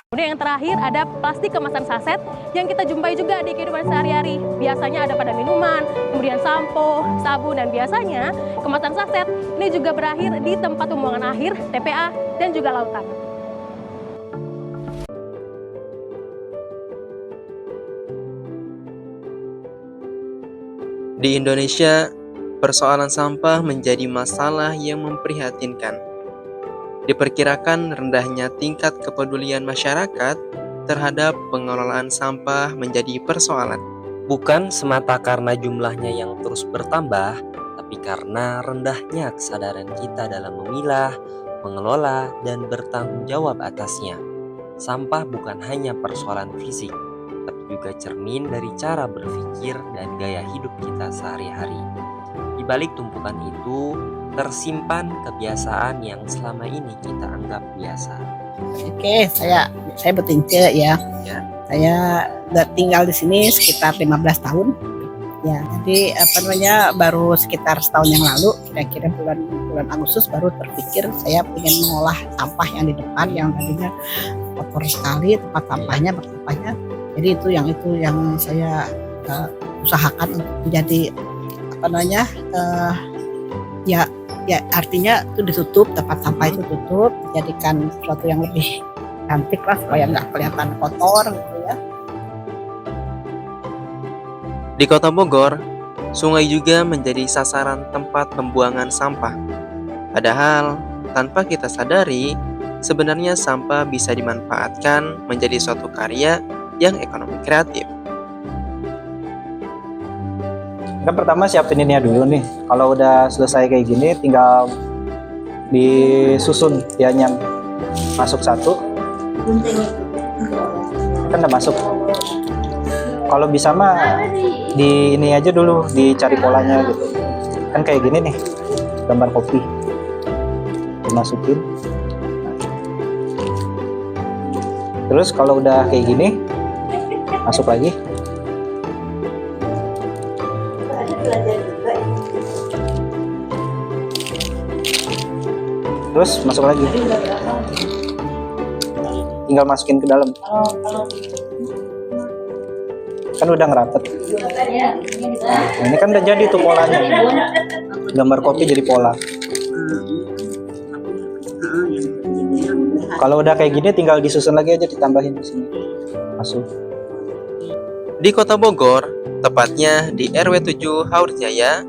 Kemudian yang terakhir ada plastik kemasan saset yang kita jumpai juga di kehidupan sehari-hari. Biasanya ada pada minuman, kemudian sampo, sabun, dan biasanya kemasan saset ini juga berakhir di tempat pembuangan akhir, TPA, dan juga lautan. Di Indonesia, persoalan sampah menjadi masalah yang memprihatinkan. Diperkirakan rendahnya tingkat kepedulian masyarakat terhadap pengelolaan sampah menjadi persoalan. Bukan semata karena jumlahnya yang terus bertambah, tapi karena rendahnya kesadaran kita dalam memilah, mengelola, dan bertanggung jawab atasnya. Sampah bukan hanya persoalan fisik, tapi juga cermin dari cara berpikir dan gaya hidup kita sehari-hari. Di balik tumpukan itu, tersimpan kebiasaan yang selama ini kita anggap biasa. Oke, saya bertince ya. Saya udah tinggal di sini sekitar 15 tahun. Ya, jadi baru sekitar setahun yang lalu, kira-kira bulan Agustus baru terpikir saya ingin mengolah sampah yang di depan yang tadinya kotor sekali tempat sampahnya bersampahnya. Jadi itu yang saya usahakan untuk menjadi ya artinya itu ditutup, tempat sampah itu tutup, dijadikan sesuatu yang lebih cantik lah supaya nggak kelihatan kotor gitu ya. Di Kota Bogor, sungai juga menjadi sasaran tempat pembuangan sampah. Padahal, tanpa kita sadari, sebenarnya sampah bisa dimanfaatkan menjadi suatu karya yang ekonomi kreatif. Kan pertama siapin ininya dulu nih. Kalau udah selesai kayak gini, tinggal disusun dianya masuk satu. Kan udah masuk. Kalau bisa mah di ini aja dulu, dicari polanya gitu. Kan kayak gini nih, gambar kopi. Dimasukin. Terus kalau udah kayak gini, masuk lagi. Terus masuk lagi, tinggal masukin ke dalam, kan udah ngerapet. Nah, ini kan udah jadi tuh polanya, gambar kopi jadi pola. Kalau udah kayak gini tinggal disusun lagi aja, ditambahin di sini, masuk. Di Kota Bogor, tepatnya di RW 7 Haurjaya,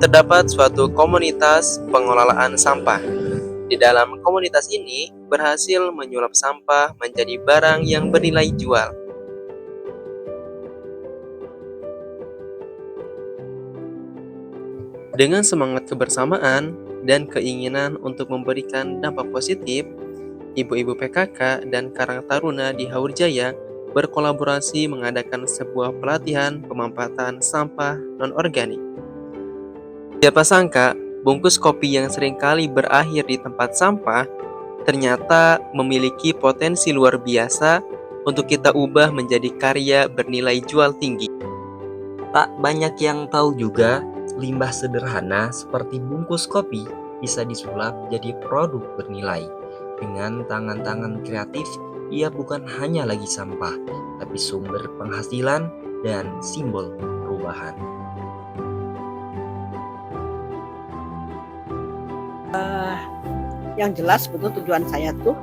terdapat suatu komunitas pengelolaan sampah. Di dalam komunitas ini berhasil menyulap sampah menjadi barang yang bernilai jual. Dengan semangat kebersamaan dan keinginan untuk memberikan dampak positif, ibu-ibu PKK dan Karang Taruna di Haurjaya berkolaborasi mengadakan sebuah pelatihan pemanfaatan sampah non-organik. Siapa sangka, bungkus kopi yang seringkali berakhir di tempat sampah ternyata memiliki potensi luar biasa untuk kita ubah menjadi karya bernilai jual tinggi. Tak banyak yang tahu juga, limbah sederhana seperti bungkus kopi bisa disulap jadi produk bernilai. Dengan tangan-tangan kreatif, ia bukan hanya lagi sampah, tapi sumber penghasilan dan simbol perubahan. Yang jelas betul tujuan saya tuh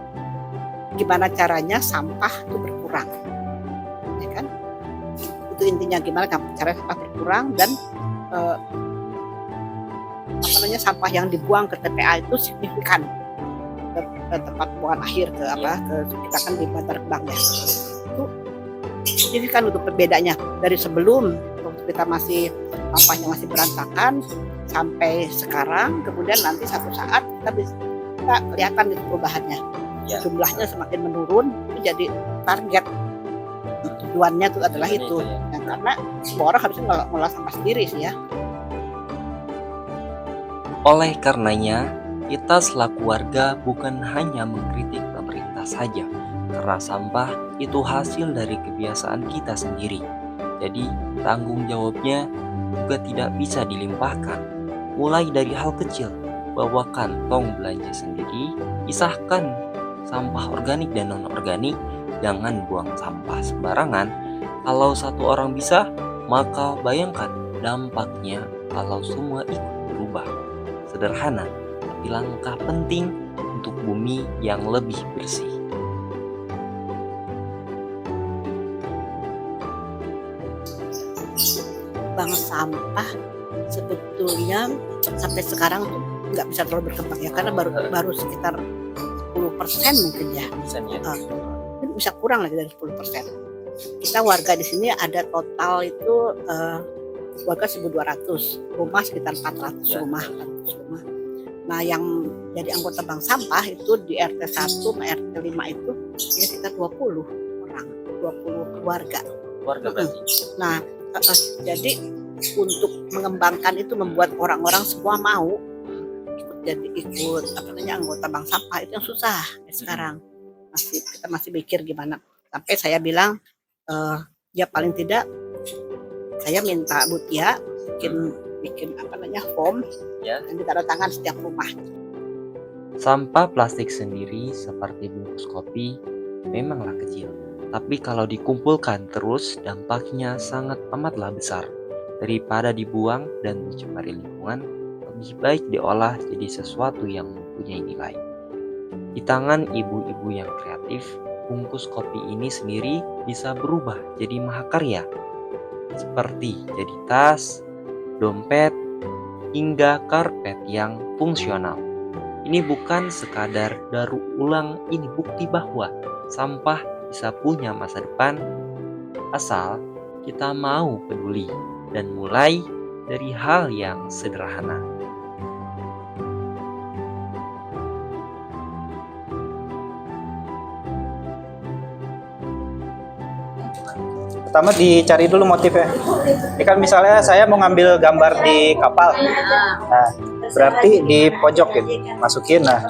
gimana caranya sampah itu berkurang, ya kan? Itu intinya gimana cara sampah berkurang dan sampah yang dibuang ke TPA itu signifikan ke tempat pembuangan akhir kita kan di Bantar Gebang ya. Itu signifikan untuk perbedaannya dari sebelum kita masih sampahnya masih berantakan sampai sekarang, kemudian nanti satu saat kita kelihatan itu perubahannya. Jumlahnya semakin menurun, itu jadi target. Tujuannya itu adalah itu. Ya, karena semua orang harusnya ngolah sampah sendiri sih ya. Oleh karenanya, kita selaku warga bukan hanya mengkritik pemerintah saja, karena sampah itu hasil dari kebiasaan kita sendiri. Jadi, tanggung jawabnya juga tidak bisa dilimpahkan. Mulai dari hal kecil, bawa kantong belanja sendiri, pisahkan sampah organik dan non-organik, Jangan buang sampah sembarangan. Kalau satu orang bisa, maka bayangkan dampaknya kalau semua ikut berubah. Sederhana, tapi langkah penting untuk bumi yang lebih bersih. Bank sampah sebetulnya sampai sekarang tuh nggak bisa terlalu berkembang ya, karena baru sekitar 10% mungkin ya. Mungkin bisa kurang lagi dari 10%. Kita warga di sini ada total itu warga 1.200, rumah sekitar 400 rumah. Nah, yang jadi anggota bank sampah itu di RT 1 sama RT 5 itu ya sekitar 20 orang, 20 keluarga. Nah, jadi untuk mengembangkan itu, membuat orang-orang semua mau ikut anggota bank sampah itu yang susah sekarang. Kita masih mikir gimana. Sampai saya bilang ya paling tidak saya minta Bu Tia bikin form yang ditandatangan setiap rumah. Sampah plastik sendiri seperti bungkus kopi memanglah kecil, tapi kalau dikumpulkan terus dampaknya sangat amatlah besar. Daripada dibuang dan mencemari lingkungan, lebih baik diolah jadi sesuatu yang mempunyai nilai. Di tangan ibu-ibu yang kreatif, bungkus kopi ini sendiri bisa berubah jadi mahakarya, seperti jadi tas, dompet, hingga karpet yang fungsional. Ini bukan sekadar daur ulang, ini bukti bahwa sampah bisa punya masa depan asal kita mau peduli dan mulai dari hal yang sederhana. Pertama dicari dulu motifnya. Ini kan misalnya saya mau ngambil gambar di kapal. Nah, berarti di pojok gitu, masukin. Nah,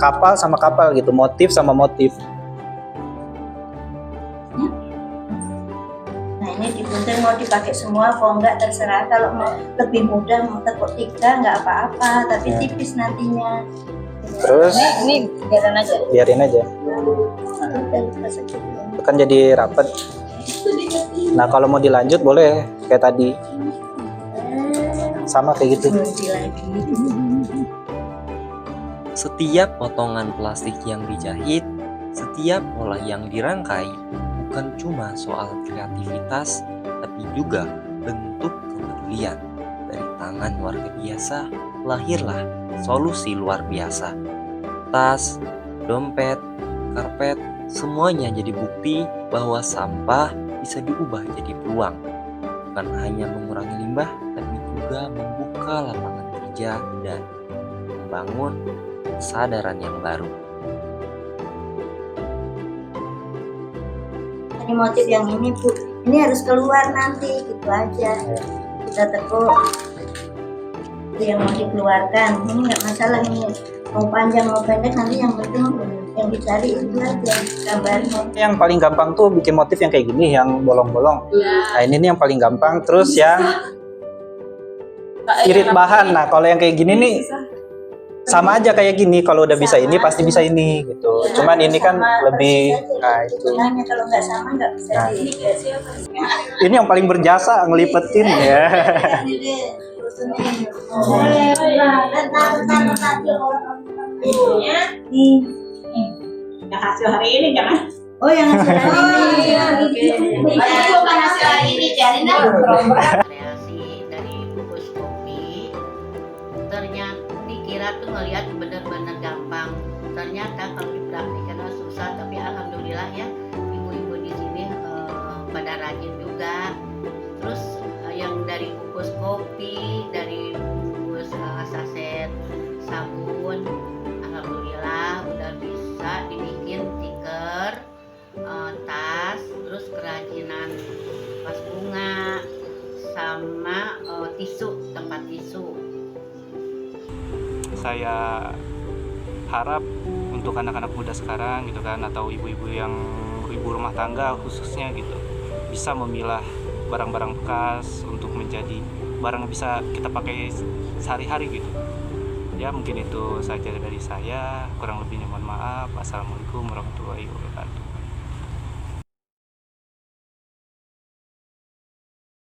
kapal sama kapal gitu, motif sama motif. Nah, ini digunting mau dipakai semua, kalau enggak terserah. Kalau mau lebih mudah mau tekuk 3 enggak apa-apa, tapi tipis nantinya. Terus ini biarin aja. Itu kan jadi rapet. Nah, kalau mau dilanjut boleh kayak tadi. Sama kayak gitu. Setiap potongan plastik yang dijahit, setiap pola yang dirangkai, bukan cuma soal kreativitas, tapi juga bentuk kepedulian. Dari tangan warga biasa, lahirlah solusi luar biasa. Tas, dompet, karpet, semuanya jadi bukti bahwa sampah bisa diubah jadi peluang. Bukan hanya mengurangi limbah, tapi juga membuka lapangan kerja dan membangun kesadaran yang baru. Ini motif yang ini Bu, ini harus keluar nanti, gitu aja. Kita tekuk itu yang mau dikeluarkan. Ini nggak masalah, ini mau panjang mau pendek, nanti yang penting yang dicari itu aja gambarnya. Yang paling gampang tuh bikin motif yang kayak gini, yang bolong-bolong. Nah, ini nih yang paling gampang. Terus yang irit bahan. Nah, kalau yang kayak gini nih sama aja kayak gini. Kalau udah bisa ini pasti bisa ini gitu. Cuman ini kan lebih itu. Kalau nggak sama nggak bisa Ini yang paling berjasa ngelipetin ya. Yang hasil hari ini jangan. Oh, yang hasil hari ini. Bukan hasil hari ini, jadi kreasi dari bungkus kopi. Ternyata dikira tuh ngelihat bener-bener gampang. Ternyata kalau dipraktikkan susah, tapi alhamdulillah ya ibu-ibu di sini pada rajin juga. Terus yang dari bungkus kopi, dari bungkus saset sabun, alhamdulillah udah bisa dibikin stiker, tas, terus kerajinan vas bunga, sama tisu, tempat tisu. Saya harap untuk anak-anak muda sekarang gitu kan, atau ibu-ibu yang ibu rumah tangga khususnya gitu, bisa memilah barang-barang bekas untuk menjadi barang yang bisa kita pakai sehari-hari gitu. Ya, mungkin itu saja dari saya, kurang lebihnya mohon maaf. Assalamualaikum warahmatullahi wabarakatuh.